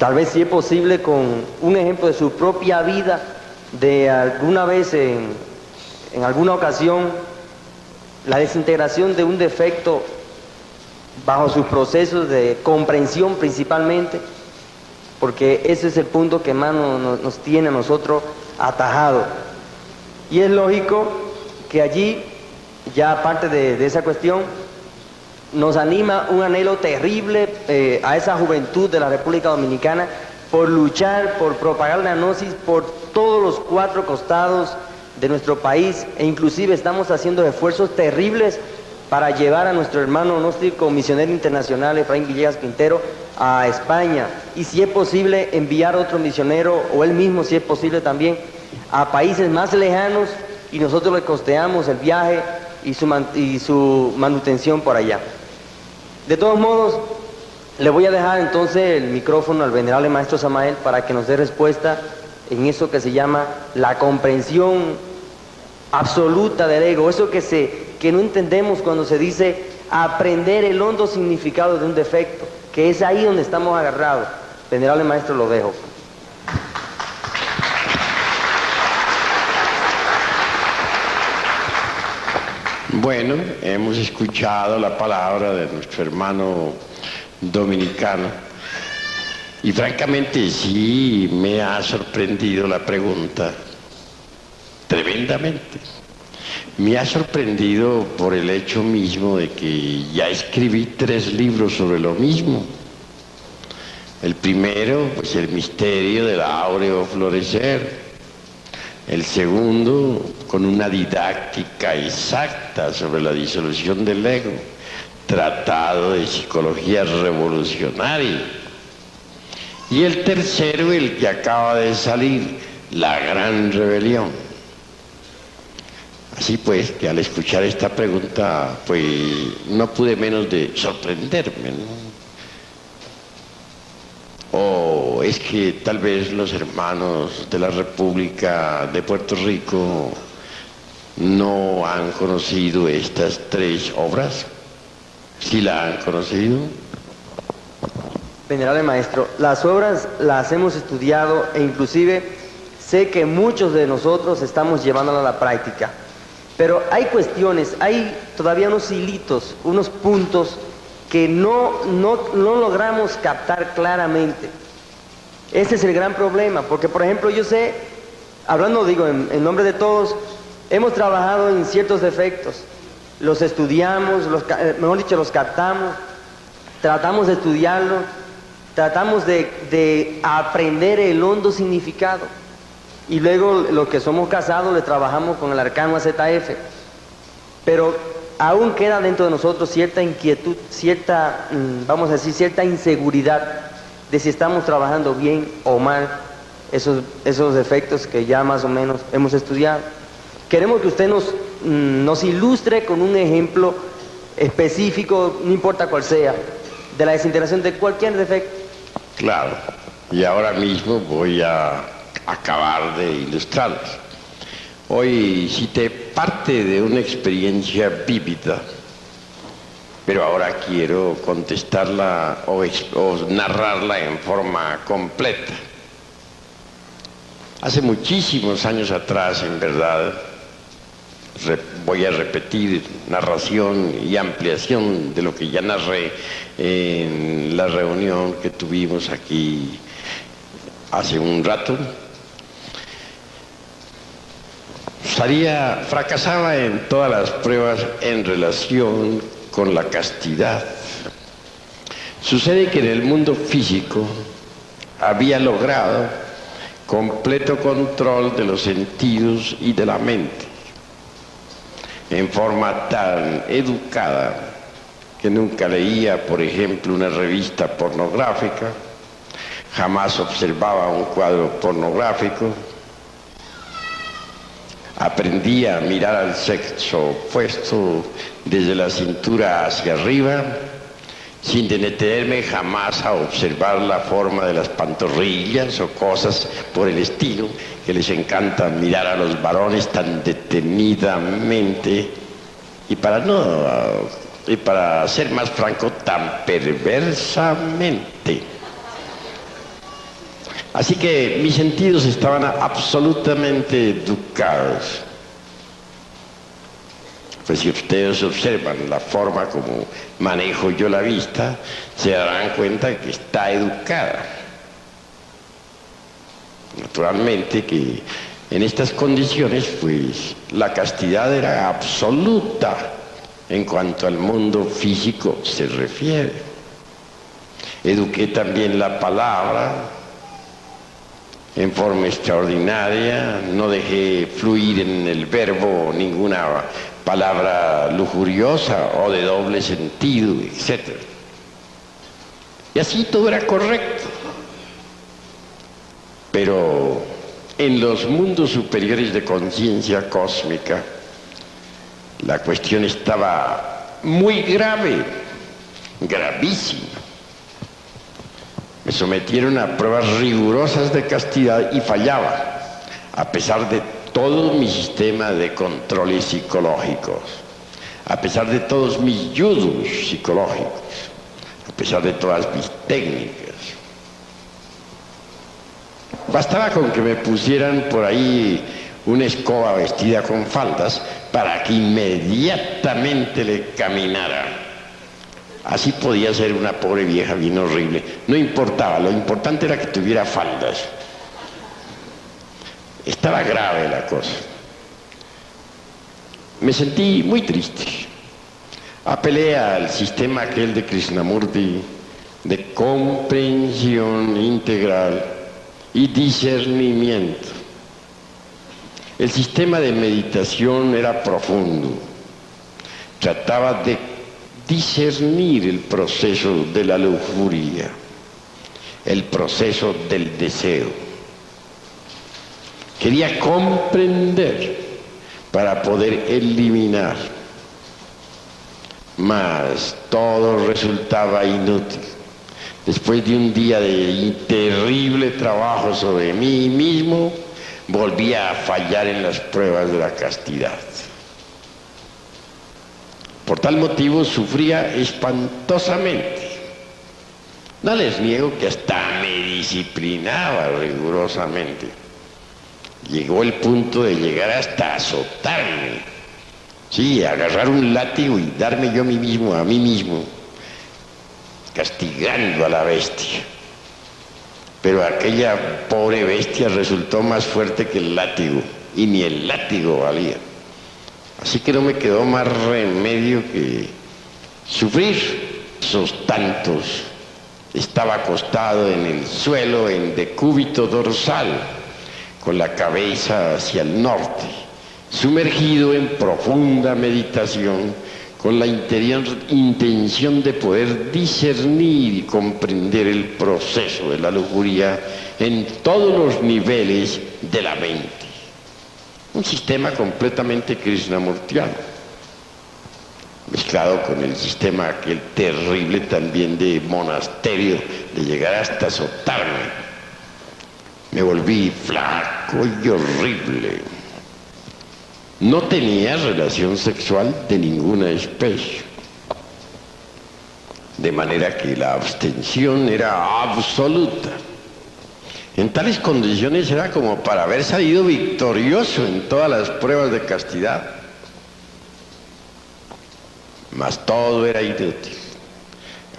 tal vez si es posible con un ejemplo de su propia vida, de alguna vez en alguna ocasión, la desintegración de un defecto bajo sus procesos de comprensión principalmente, porque ese es el punto que más nos tiene a nosotros atajado. Y es lógico que allí, ya aparte de esa cuestión, nos anima un anhelo terrible a esa juventud de la República Dominicana por luchar, por propagar la gnosis por todos los cuatro costados de nuestro país, e inclusive estamos haciendo esfuerzos terribles para llevar a nuestro hermano gnóstico misionero internacional Efraín Villegas Quintero a España, y si es posible enviar otro misionero, o él mismo si es posible también, a países más lejanos, y nosotros le costeamos el viaje y su manutención por allá. De todos modos, le voy a dejar entonces el micrófono al venerable maestro Samael para que nos dé respuesta en eso que se llama la comprensión absoluta del ego, eso que no entendemos cuando se dice aprender el hondo significado de un defecto, que es ahí donde estamos agarrados. Venerable maestro, lo dejo. Bueno, hemos escuchado la palabra de nuestro hermano dominicano y francamente sí me ha sorprendido la pregunta tremendamente. Me ha sorprendido por el hecho mismo de que ya escribí 3 libros sobre lo mismo. El primero, pues el misterio del áureo florecer. El segundo, con una didáctica exacta sobre la disolución del ego, tratado de psicología revolucionaria. Y el tercero, el que acaba de salir, la gran rebelión. Así pues, que al escuchar esta pregunta, pues no pude menos de sorprenderme, ¿no? O es que tal vez los hermanos de la República de Puerto Rico no han conocido estas 3 obras. ¿Sí la han conocido? Venerable maestro, las obras las hemos estudiado e inclusive sé que muchos de nosotros estamos llevándolas a la práctica. Pero hay cuestiones, hay todavía unos hilitos, unos puntos que no logramos captar claramente. Ese es el gran problema, porque por ejemplo yo sé, hablando digo en nombre de todos, hemos trabajado en ciertos defectos, los estudiamos, mejor dicho, los captamos, tratamos de estudiarlos, tratamos de aprender el hondo significado, y luego los que somos casados le trabajamos con el arcano AZF, pero aún queda dentro de nosotros cierta inquietud, cierta, vamos a decir, cierta inseguridad de si estamos trabajando bien o mal esos defectos que ya más o menos hemos estudiado. Queremos que usted nos ilustre con un ejemplo específico, no importa cuál sea, de la desintegración de cualquier defecto. Claro, y ahora mismo voy a acabar de ilustrarlos. Hoy cité parte de una experiencia vívida, pero ahora quiero contestarla o narrarla en forma completa. Hace muchísimos años atrás, en verdad, voy a repetir narración y ampliación de lo que ya narré en la reunión que tuvimos aquí hace un rato. Fracasaba en todas las pruebas en relación con la castidad. Sucede que en el mundo físico había logrado completo control de los sentidos y de la mente, en forma tan educada que nunca leía, por ejemplo, una revista pornográfica, jamás observaba un cuadro pornográfico, aprendí a mirar al sexo opuesto desde la cintura hacia arriba, sin detenerme jamás a observar la forma de las pantorrillas o cosas por el estilo, que les encanta mirar a los varones tan detenidamente y para ser más franco, tan perversamente. Así que mis sentidos estaban absolutamente educados. Pues si ustedes observan la forma como manejo yo la vista, se darán cuenta que está educada. Naturalmente que en estas condiciones, pues la castidad era absoluta en cuanto al mundo físico se refiere. Eduqué también la palabra en forma extraordinaria, no dejé fluir en el verbo ninguna palabra lujuriosa o de doble sentido, etc. Y así todo era correcto. Pero en los mundos superiores de conciencia cósmica, la cuestión estaba muy grave, gravísima. Me sometieron a pruebas rigurosas de castidad y fallaba, a pesar de todo mi sistema de controles psicológicos, a pesar de todos mis yudus psicológicos, a pesar de todas mis técnicas. Bastaba con que me pusieran por ahí una escoba vestida con faldas para que inmediatamente le caminara. Así podía ser una pobre vieja bien horrible. No importaba, lo importante era que tuviera faldas. Estaba grave la cosa. Me sentí muy triste. Apelé al sistema aquel de Krishnamurti de comprensión integral y discernimiento. El sistema de meditación era profundo. Trataba de discernir el proceso de la lujuria, el proceso del deseo. Quería comprender para poder eliminar, mas todo resultaba inútil. Después de un día de terrible trabajo sobre mí mismo, volví a fallar en las pruebas de la castidad. Por tal motivo sufría espantosamente. No les niego que hasta me disciplinaba rigurosamente. Llegó el punto de llegar hasta azotarme. Sí, agarrar un látigo y darme yo a mí mismo, castigando a la bestia. Pero aquella pobre bestia resultó más fuerte que el látigo, y ni el látigo valía. Así que no me quedó más remedio que sufrir esos tantos. Estaba acostado en el suelo en decúbito dorsal, con la cabeza hacia el norte, sumergido en profunda meditación, con la interior intención de poder discernir y comprender el proceso de la lujuria en todos los niveles de la mente. Un sistema completamente krishnamurtiano, mezclado con el sistema aquel terrible también de monasterio, de llegar hasta azotarme. Me volví flaco y horrible. No tenía relación sexual de ninguna especie. De manera que la abstención era absoluta. En tales condiciones era como para haber salido victorioso en todas las pruebas de castidad. Mas todo era inútil.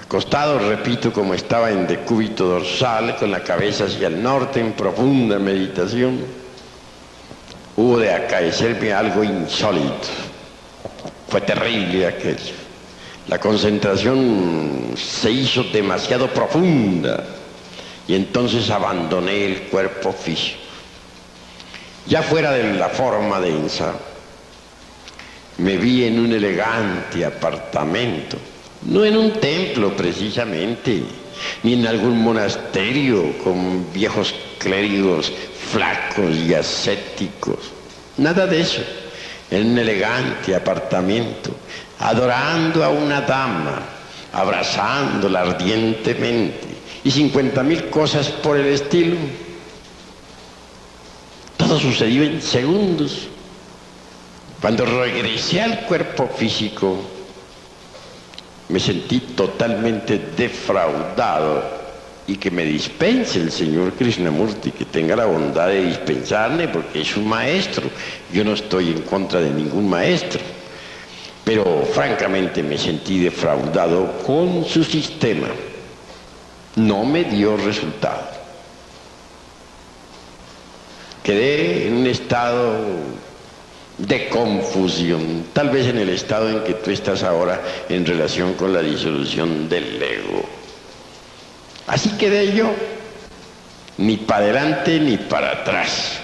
Acostado, repito, como estaba en decúbito dorsal, con la cabeza hacia el norte, en profunda meditación, hubo de acaecerme algo insólito. Fue terrible aquello. La concentración se hizo demasiado profunda y entonces abandoné el cuerpo físico. Ya fuera de la forma densa, me vi en un elegante apartamento, no en un templo precisamente, ni en algún monasterio con viejos clérigos flacos y ascéticos, nada de eso. En un elegante apartamento, adorando a una dama, abrazándola ardientemente y 50.000 cosas por el estilo. Todo sucedió en segundos. Cuando regresé al cuerpo físico, me sentí totalmente defraudado y que me dispense el señor Krishnamurti, que tenga la bondad de dispensarme, porque es un maestro. Yo no estoy en contra de ningún maestro, pero francamente me sentí defraudado con su sistema. No me dio resultado. Quedé en un estado de confusión, tal vez en el estado en que tú estás ahora en relación con la disolución del ego. Así quedé yo, ni para adelante ni para atrás.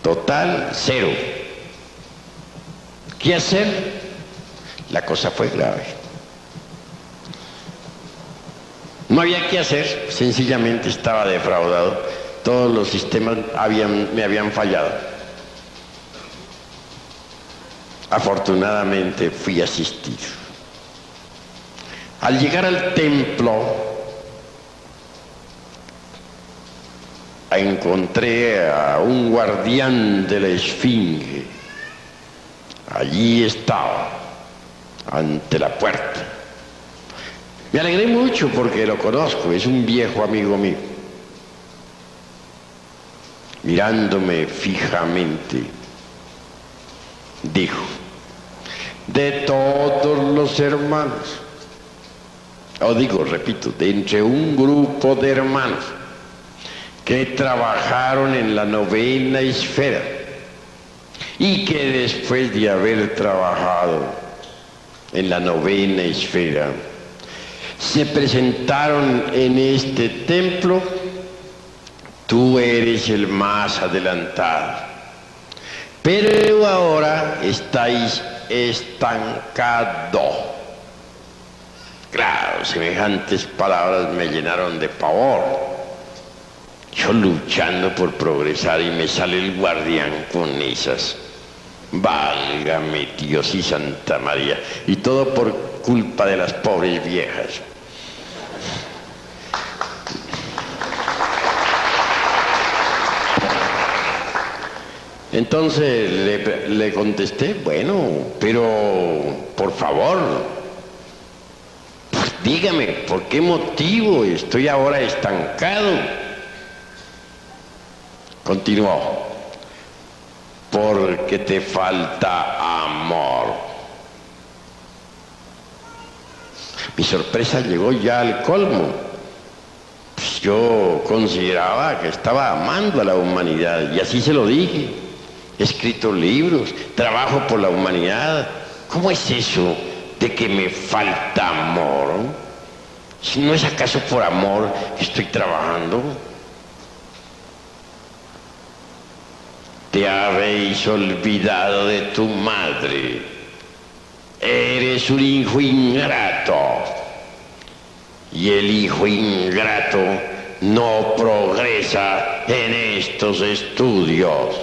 Total, cero. ¿Qué hacer? La cosa fue grave. No había qué hacer, sencillamente estaba defraudado. Todos los sistemas me habían fallado. Afortunadamente fui asistido. Al llegar al templo, encontré a un guardián de la Esfinge. Allí estaba, ante la puerta. Me alegré mucho porque lo conozco, es un viejo amigo mío. Mirándome fijamente, dijo: de todos los hermanos, repito, de entre un grupo de hermanos que trabajaron en la novena esfera y que después de haber trabajado en la novena esfera se presentaron en este templo, tú eres el más adelantado. Pero ahora estáis estancado. Claro, semejantes palabras me llenaron de pavor. Yo luchando por progresar y me sale el guardián con esas. Válgame Dios y Santa María. Y todo por culpa de las pobres viejas. Entonces le contesté: bueno, pero por favor, pues dígame, ¿por qué motivo estoy ahora estancado? Continuó: porque te falta amor. Mi sorpresa llegó ya al colmo. Pues yo consideraba que estaba amando a la humanidad, y así se lo dije. He escrito libros, trabajo por la humanidad. ¿Cómo es eso de que me falta amor? ¿No es acaso por amor que estoy trabajando? Te habéis olvidado de tu madre. Eres un hijo ingrato. Y el hijo ingrato no progresa en estos estudios.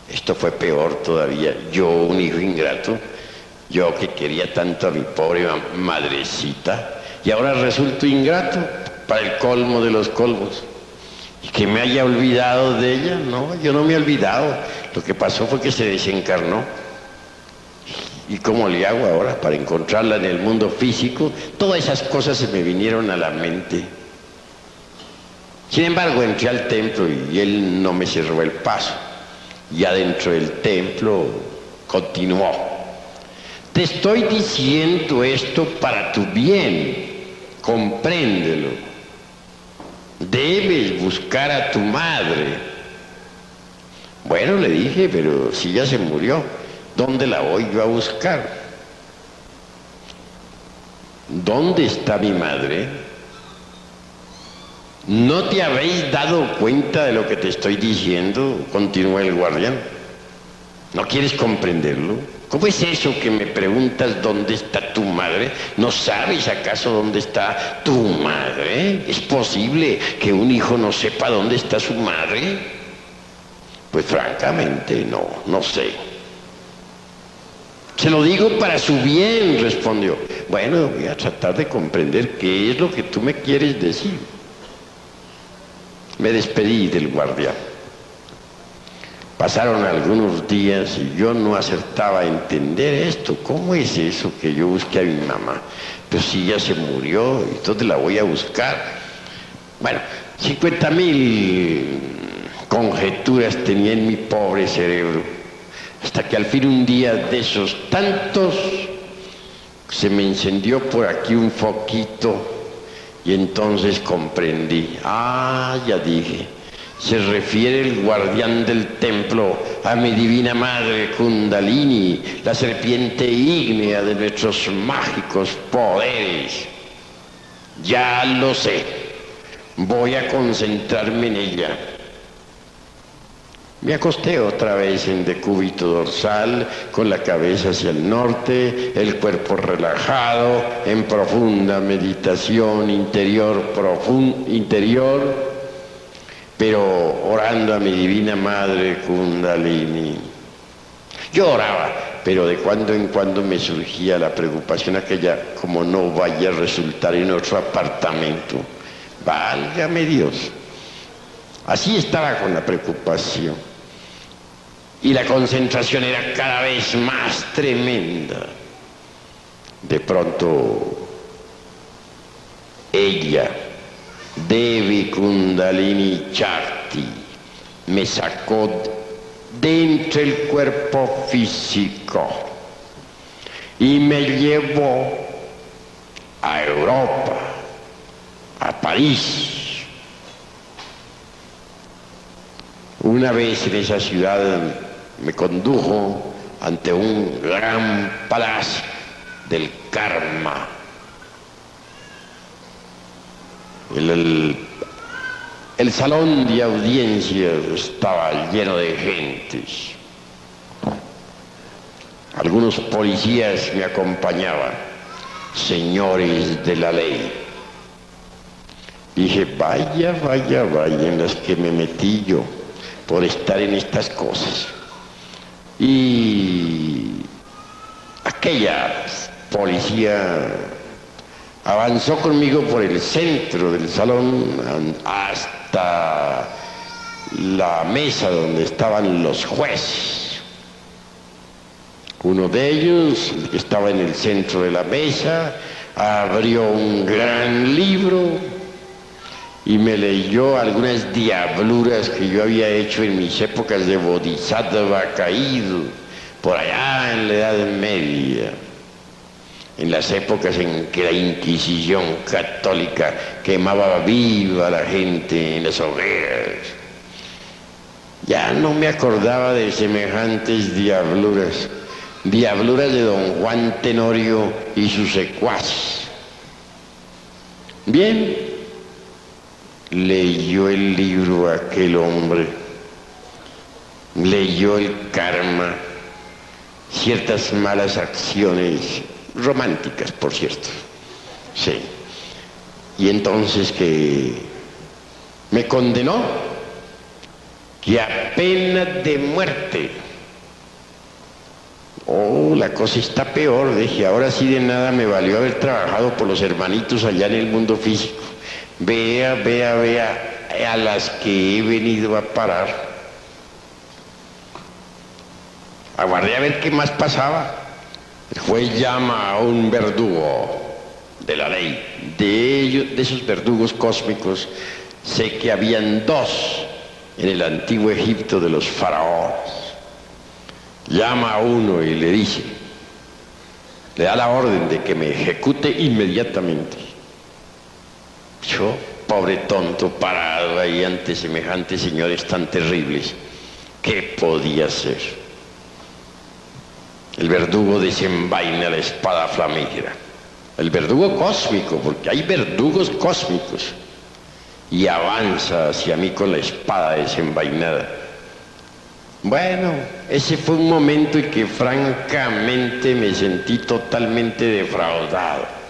Esto fue peor todavía. Yo, un hijo ingrato, yo que quería tanto a mi pobre madrecita, y ahora resulto ingrato para el colmo de los colmos. Y que me haya olvidado de ella. No, yo no me he olvidado. Lo que pasó fue que se desencarnó. ¿Y cómo le hago ahora para encontrarla en el mundo físico? Todas esas cosas se me vinieron a la mente. Sin embargo, entré al templo y él no me cerró el paso. Y adentro del templo continuó: te estoy diciendo esto para tu bien, compréndelo. Debes buscar a tu madre. Bueno, le dije, pero si ya se murió, ¿dónde la voy yo a buscar? ¿Dónde está mi madre? ¿No te habéis dado cuenta de lo que te estoy diciendo? Continuó el guardián. ¿No quieres comprenderlo? ¿Cómo es eso que me preguntas dónde está tu madre? ¿No sabes acaso dónde está tu madre? ¿Es posible que un hijo no sepa dónde está su madre? Pues francamente no sé. Se lo digo para su bien, respondió. Bueno, voy a tratar de comprender qué es lo que tú me quieres decir. Me despedí del guardián. Pasaron algunos días y yo no acertaba a entender esto. ¿Cómo es eso que yo busqué a mi mamá? Pero si ya se murió, entonces la voy a buscar. Bueno, 50.000 conjeturas tenía en mi pobre cerebro, hasta que al fin un día de esos tantos se me encendió por aquí un foquito y entonces comprendí. Ah, ya dije, se refiere el guardián del templo a mi divina madre Kundalini, la serpiente ígnea de nuestros mágicos poderes. Ya lo sé, voy a concentrarme en ella. Me acosté otra vez en decúbito dorsal, con la cabeza hacia el norte, el cuerpo relajado, en profunda meditación interior, pero orando a mi divina madre Kundalini. Yo oraba, pero de cuando en cuando me surgía la preocupación aquella, como no vaya a resultar en otro apartamento. Válgame Dios. Así estaba con la preocupación. Y la concentración era cada vez más tremenda. De pronto, ella, Devi Kundalini Shakti, me sacó de entre el cuerpo físico y me llevó a Europa, a París. Una vez en esa ciudad me condujo ante un gran palacio del karma. El salón de audiencias estaba lleno de gentes. Algunos policías me acompañaban, señores de la ley. Dije, vaya en las que me metí yo por estar en estas cosas. Y aquella policía avanzó conmigo por el centro del salón hasta la mesa donde estaban los jueces. Uno de ellos, el que estaba en el centro de la mesa, abrió un gran libro y me leyó algunas diabluras que yo había hecho en mis épocas de bodhisattva caído, por allá en la Edad Media, en las épocas en que la Inquisición católica quemaba viva a la gente en las hogueras. Ya no me acordaba de semejantes diabluras de don Juan Tenorio y sus secuaces. Bien, leyó el libro aquel hombre, leyó el karma, ciertas malas acciones, románticas por cierto, sí, y entonces que me condenó, que a pena de muerte. Oh, la cosa está peor, dije, ahora sí de nada me valió haber trabajado por los hermanitos allá en el mundo físico. Vea a las que he venido a parar. Aguardé a ver qué más pasaba. El juez llama a un verdugo de la ley. De esos verdugos cósmicos, sé que habían dos en el antiguo Egipto de los faraones. Llama a uno y le dice, le da la orden de que me ejecute inmediatamente. Yo, pobre tonto, parado ahí ante semejantes señores tan terribles, ¿qué podía hacer? El verdugo desenvaina la espada flamígera, el verdugo cósmico, porque hay verdugos cósmicos, y avanza hacia mí con la espada desenvainada. Bueno, ese fue un momento en que francamente me sentí totalmente defraudado.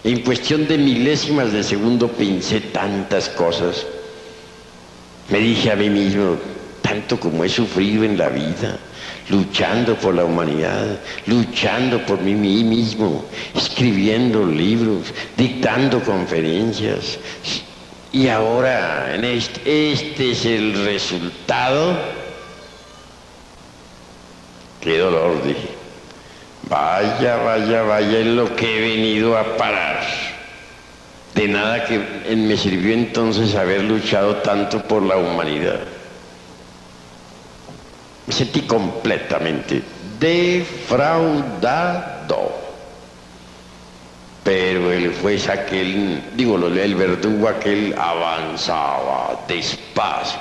En cuestión de milésimas de segundo pensé tantas cosas. Me dije a mí mismo, tanto como he sufrido en la vida, luchando por la humanidad, luchando por mí mismo, escribiendo libros, dictando conferencias. Y ahora, este es el resultado. qué dolor, dije. Vaya, vaya, vaya en lo que he venido a parar. De nada que me sirvió entonces haber luchado tanto por la humanidad. Me sentí completamente defraudado. Pero el juez aquel, el verdugo aquel avanzaba despacio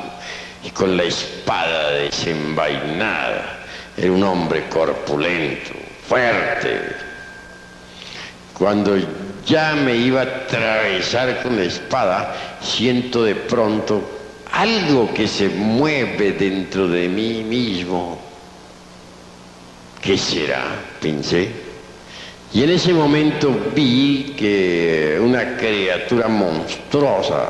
y con la espada desenvainada. Era un hombre corpulento, fuerte. Cuando ya me iba a atravesar con la espada, siento de pronto algo que se mueve dentro de mí mismo. ¿Qué será?, pensé. Y en ese momento vi que una criatura monstruosa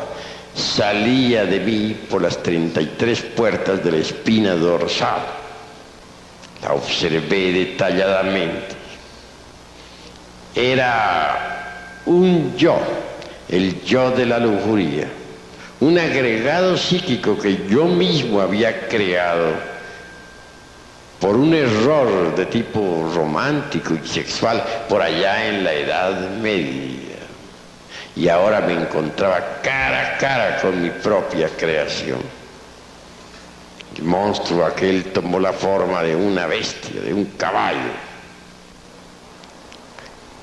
salía de mí por las 33 puertas de la espina dorsal. La observé detalladamente. Era un yo, el yo de la lujuria, un agregado psíquico que yo mismo había creado por un error de tipo romántico y sexual por allá en la Edad Media. Y ahora me encontraba cara a cara con mi propia creación. El monstruo aquel tomó la forma de una bestia, de un caballo.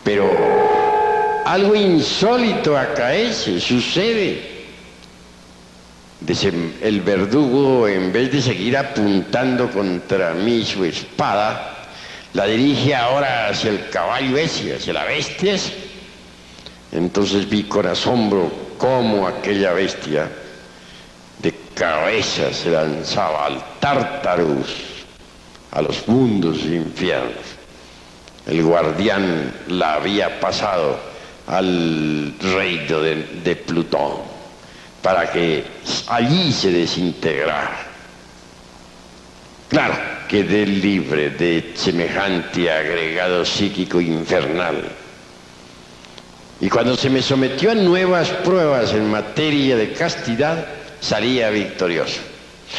Pero algo insólito acaece, sucede. El verdugo, en vez de seguir apuntando contra mí su espada, la dirige ahora hacia el caballo ese, hacia la bestia. Entonces vi con asombro cómo aquella bestia de cabeza se lanzaba al Tártarus, a los mundos infiernos. El guardián la había pasado al reino de Plutón, para que allí se desintegrara. Claro, quedé libre de semejante agregado psíquico infernal. Y cuando se me sometió a nuevas pruebas en materia de castidad, salía victorioso.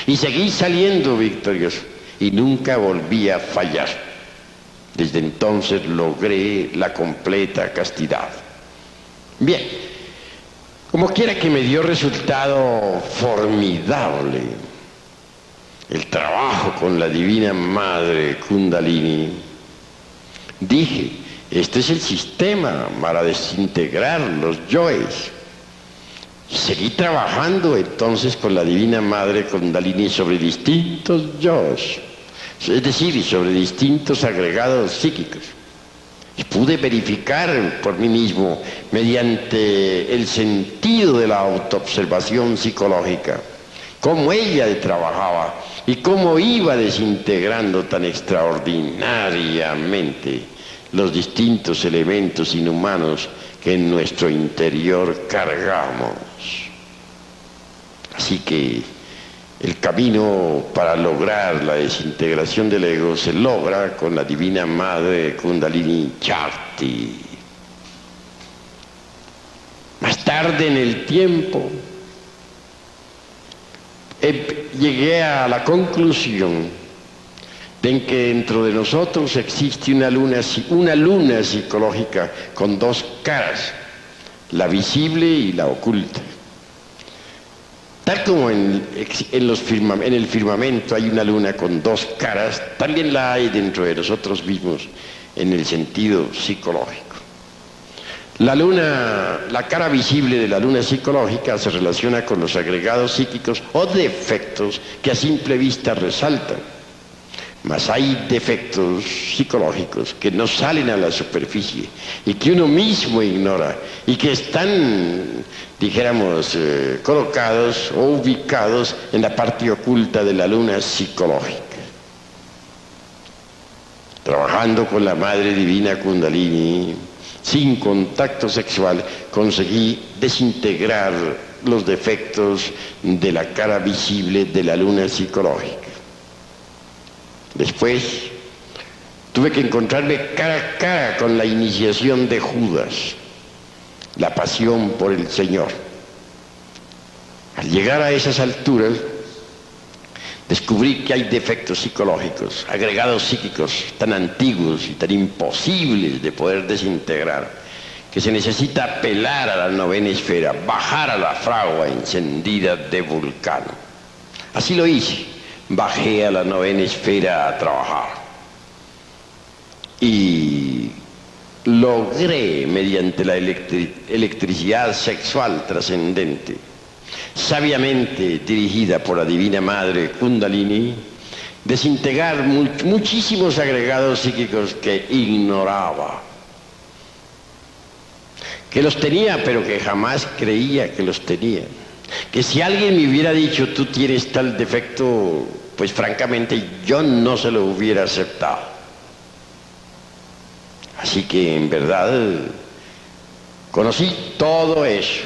Y seguí saliendo victorioso. Y nunca volví a fallar. Desde entonces logré la completa castidad. Bien. Como quiera que me dio resultado formidable el trabajo con la Divina Madre Kundalini, dije, este es el sistema para desintegrar los yoes. Seguí trabajando entonces con la Divina Madre Kundalini sobre distintos yoes, es decir, sobre distintos agregados psíquicos. Y pude verificar por mí mismo, mediante el sentido de la autoobservación psicológica, cómo ella trabajaba y cómo iba desintegrando tan extraordinariamente los distintos elementos inhumanos que en nuestro interior cargamos. Así que el camino para lograr la desintegración del ego se logra con la Divina Madre Kundalini Shakti. Más tarde en el tiempo llegué a la conclusión de que dentro de nosotros existe una luna psicológica con dos caras, la visible y la oculta. Tal como en el firmamento hay una luna con dos caras, también la hay dentro de nosotros mismos en el sentido psicológico. La cara visible de la luna psicológica se relaciona con los agregados psíquicos o defectos que a simple vista resaltan. Mas hay defectos psicológicos que no salen a la superficie y que uno mismo ignora y que están, dijéramos, colocados o ubicados en la parte oculta de la luna psicológica. Trabajando con la Madre Divina Kundalini, sin contacto sexual, conseguí desintegrar los defectos de la cara visible de la luna psicológica. Después tuve que encontrarme cara a cara con la iniciación de Judas, la pasión por el Señor. Al llegar a esas alturas, descubrí que hay defectos psicológicos, agregados psíquicos tan antiguos y tan imposibles de poder desintegrar, que se necesita apelar a la novena esfera, bajar a la fragua encendida de Vulcano. Así lo hice, bajé a la novena esfera a trabajar. Y logré, mediante la electricidad sexual trascendente, sabiamente dirigida por la Divina Madre Kundalini, desintegrar muchísimos agregados psíquicos que ignoraba, que los tenía pero que jamás creía que los tenía, que si alguien me hubiera dicho tú tienes tal defecto, pues francamente yo no se lo hubiera aceptado. Así que en verdad conocí todo eso.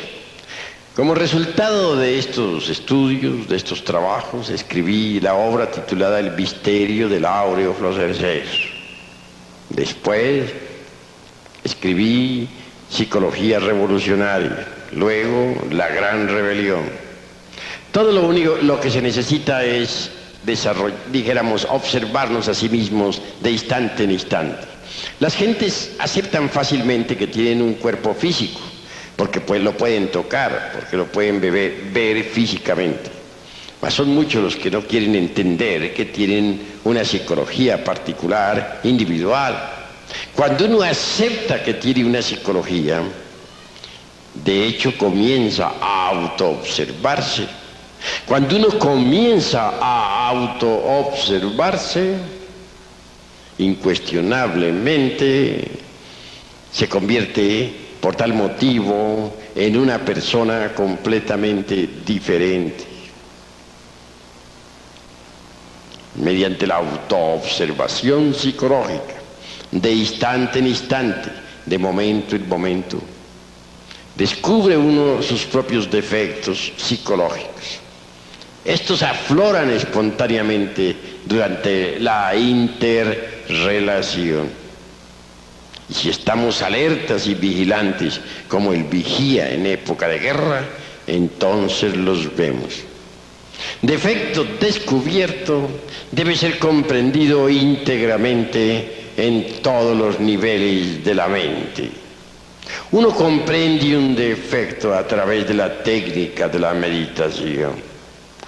Como resultado de estos estudios, de estos trabajos, escribí la obra titulada El misterio del áureo florecer. Después escribí Psicología revolucionaria, luego La gran rebelión. Todo lo que se necesita es dijéramos, observarnos a sí mismos de instante en instante. Las gentes aceptan fácilmente que tienen un cuerpo físico, porque pues lo pueden tocar, porque lo pueden ver físicamente. Mas son muchos los que no quieren entender que tienen una psicología particular, individual. Cuando uno acepta que tiene una psicología, de hecho comienza a autoobservarse. Cuando uno comienza a autoobservarse, incuestionablemente se convierte por tal motivo en una persona completamente diferente. Mediante la autoobservación psicológica, de instante en instante, de momento en momento, descubre uno sus propios defectos psicológicos. Estos afloran espontáneamente durante la interrelación. Y si estamos alertas y vigilantes como el vigía en época de guerra, entonces los vemos. Defecto descubierto debe ser comprendido íntegramente en todos los niveles de la mente. Uno comprende un defecto a través de la técnica de la meditación.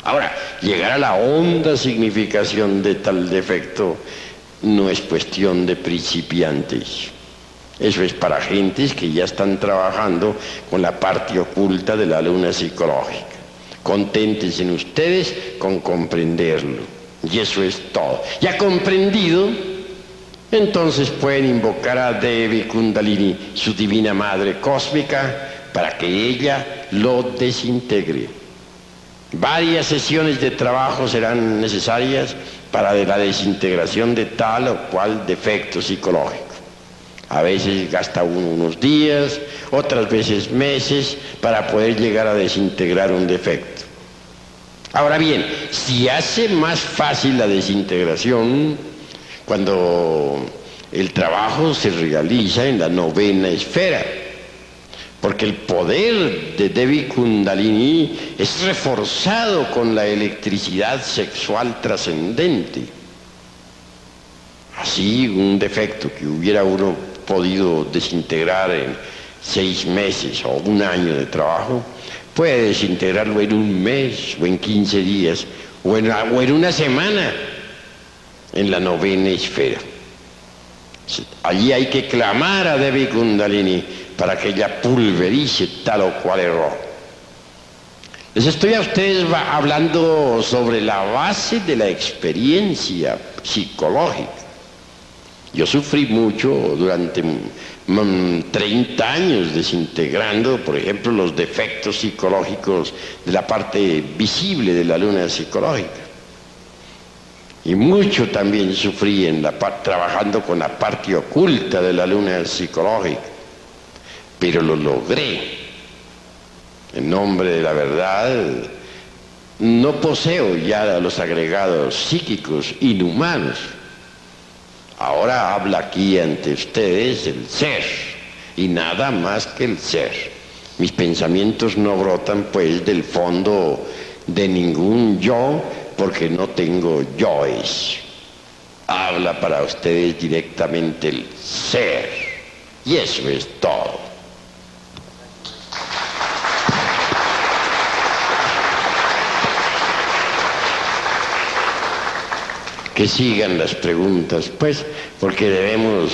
Ahora, llegar a la honda significación de tal defecto no es cuestión de principiantes. Eso es para gentes que ya están trabajando con la parte oculta de la luna psicológica. Conténtense ustedes con comprenderlo. Y eso es todo. Ya comprendido, entonces pueden invocar a Devi Kundalini, su divina madre cósmica, para que ella lo desintegre. Varias sesiones de trabajo serán necesarias para la desintegración de tal o cual defecto psicológico. A veces gasta uno unos días, otras veces meses, para poder llegar a desintegrar un defecto. Ahora bien, si hace más fácil la desintegración cuando el trabajo se realiza en la novena esfera, porque el poder de Devi Kundalini es reforzado con la electricidad sexual trascendente. Así, un defecto que hubiera uno podido desintegrar en 6 meses o un año de trabajo, puede desintegrarlo en un mes o en 15 días o en una semana en la novena esfera. Allí hay que clamar a Devi Kundalini para que ella pulverice tal o cual error. Les estoy a ustedes hablando sobre la base de la experiencia psicológica. Yo sufrí mucho durante 30 años desintegrando, por ejemplo, los defectos psicológicos de la parte visible de la luna psicológica. Y mucho también sufrí trabajando con la parte oculta de la luna psicológica. Pero lo logré. En nombre de la verdad, no poseo ya los agregados psíquicos inhumanos. Ahora habla aquí ante ustedes el ser, y nada más que el ser. Mis pensamientos no brotan pues del fondo de ningún yo, porque no tengo yoes. Habla para ustedes directamente el ser. Y eso es todo. Que sigan las preguntas, pues, porque debemos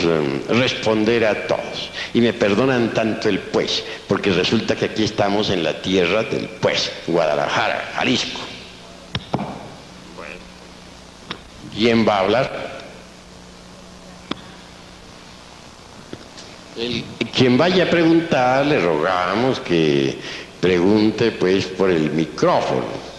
responder a todos. Y me perdonan tanto el pues, porque resulta que aquí estamos en la tierra del pues, Guadalajara, Jalisco. Bueno. ¿Quién va a hablar? Quien vaya a preguntar, le rogamos que pregunte, pues, por el micrófono.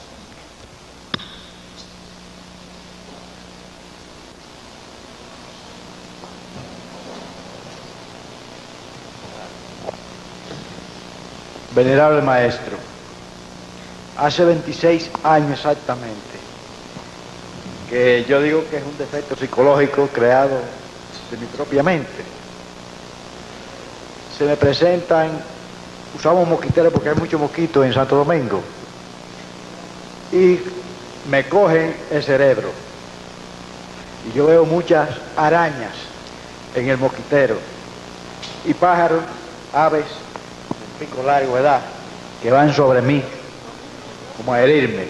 Venerable maestro, hace 26 años exactamente que yo digo que es un defecto psicológico creado de mi propia mente. Se me presentan, usamos mosquiteros porque hay muchos mosquitos en Santo Domingo, y me cogen el cerebro. Y yo veo muchas arañas en el mosquitero, y pájaros, aves, pico largo, ¿verdad?, que van sobre mí, como a herirme.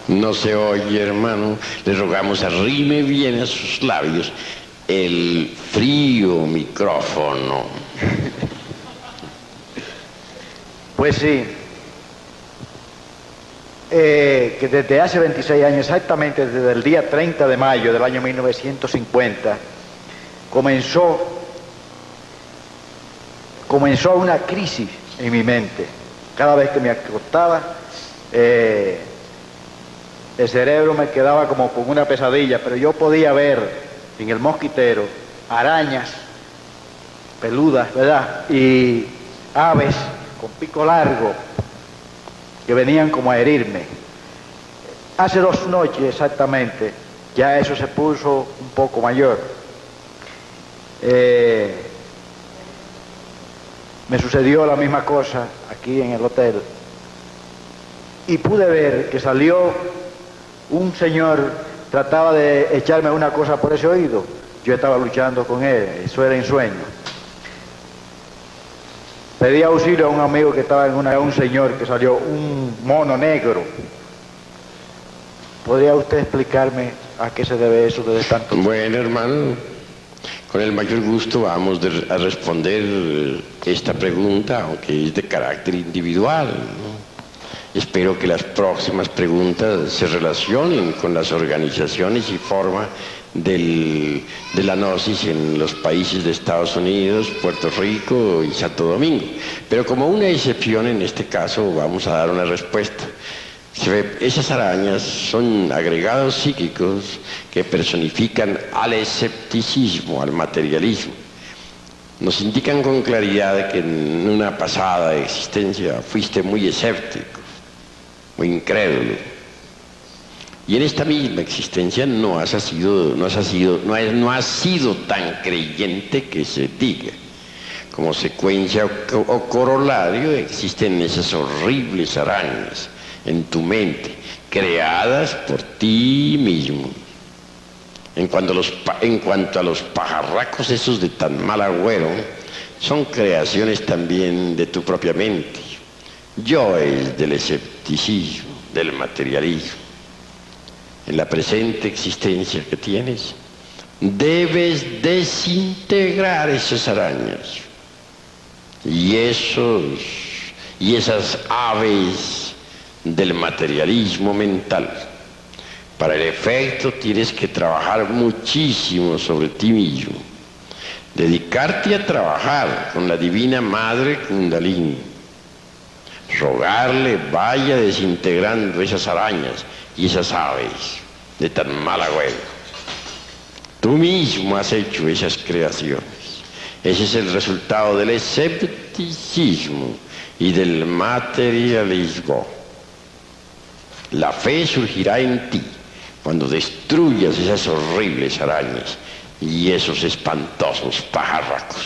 No se oye, hermano. Le rogamos arrime bien a sus labios el frío micrófono. Pues sí, que desde hace 26 años, exactamente desde el día 30 de mayo del año 1950, comenzó una crisis en mi mente. Cada vez que me acostaba, el cerebro me quedaba como con una pesadilla, pero yo podía ver en el mosquitero arañas peludas, ¿verdad?, y aves con pico largo que venían como a herirme. Hace 2 noches exactamente, ya eso se puso un poco mayor. Me sucedió la misma cosa aquí en el hotel, y pude ver que salió un señor, trataba de echarme una cosa por ese oído. Yo estaba luchando con él, eso era en sueño. Pedí auxilio a un amigo que estaba un señor que salió, un mono negro. ¿Podría usted explicarme a qué se debe eso desde tanto tiempo? Bueno, hermano, con el mayor gusto vamos a responder esta pregunta, aunque es de carácter individual, ¿no? Espero que las próximas preguntas se relacionen con las organizaciones y forma de la gnosis en los países de Estados Unidos, Puerto Rico y Santo Domingo. Pero como una excepción en este caso vamos a dar una respuesta. Esas arañas son agregados psíquicos que personifican al escepticismo, al materialismo. Nos indican con claridad que en una pasada existencia fuiste muy escéptico, muy incrédulo. Y en esta misma existencia no has sido tan creyente que se diga. Como secuencia o corolario existen esas horribles arañas en tu mente, creadas por ti mismo. En cuanto a los pajarracos esos de tan mal agüero, son creaciones también de tu propia mente. Yo es del escepticismo, del materialismo. En la presente existencia que tienes, debes desintegrar esas arañas y esas aves del materialismo mental. Para el efecto tienes que trabajar muchísimo sobre ti mismo, dedicarte a trabajar con la Divina Madre Kundalini, rogarle vaya desintegrando esas arañas y esas aves de tan mal agüero. Tú mismo has hecho esas creaciones. Ese es el resultado del escepticismo y del materialismo. La fe surgirá en ti cuando destruyas esas horribles arañas y esos espantosos pajarracos.